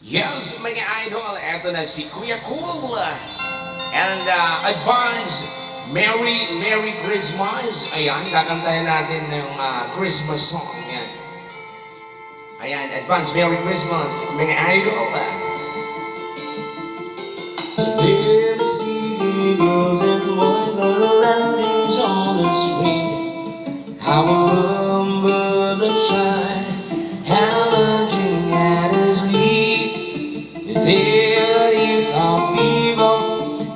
Yes, mga idol, eto na si Kuya Cool. And advance, Merry Christmas. Ayan, kakantahin natin yung Christmas song. Yan. Ayan, advance, Merry Christmas, mga idol. Did see girls and boys on the landings on the street. I remember the child hammering at his knee. There you come, people,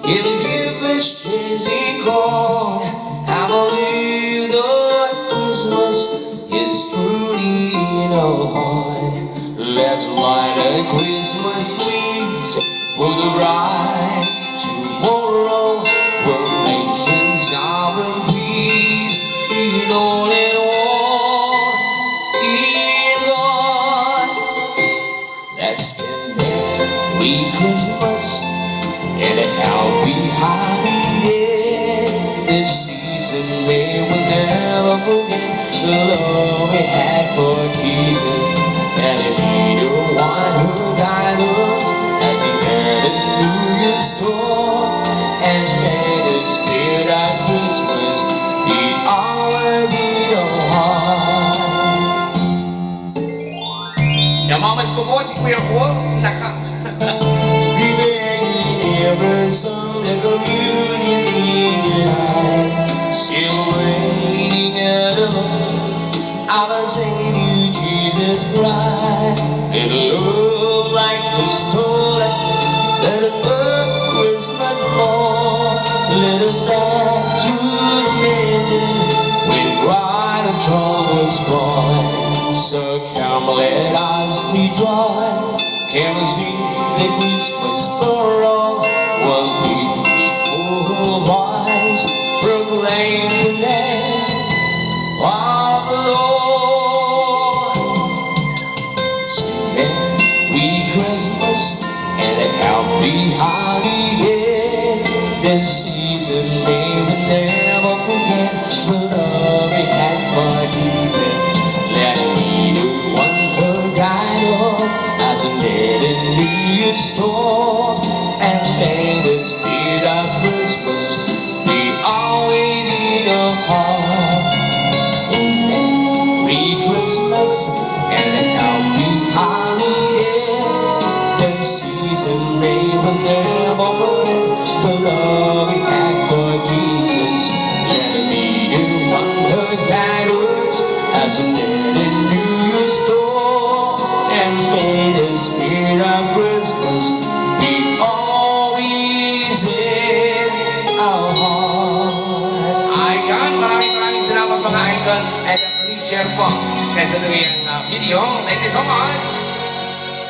he'll give us chasing corn. I believe that Christmas is truly in our heart. Let's light a Christmas breeze for the bride. Tomorrow, world nations are in peace, in all in one, in God. Let's get Merry Christmas and a happy holiday. This season we will never forget the love we had for Jesus. And be the one who guided us as he met in New Year's store. And may the spirit of Christmas be always in your heart. Namamas ko po si Kuya Cool. Every Sunday communion night, still waiting at the home of our Savior Jesus Christ. Let love like the story, let it burn Christmas morn. Let us back to the middle when bright and troubles born. So come, let us rejoice, come sing the Christmas carol. One each full voice proclaim the name of the Lord. Sing Merry Christmas and a happy holiday. This season we will never forget the love we had for Jesus. Let him be the one who guide us as we let in New store. And may the spirit of Christmas be always in your heart. Merry Christmas and a happy holiday. This season we will never forget the love we had for Jesus. Let him be the one who guide us as we let in New store. And may the spirit of Christmas be always in our heart. Ayan, maraming salamat mga idol. And please share po. Kaya sa video, thank you so much.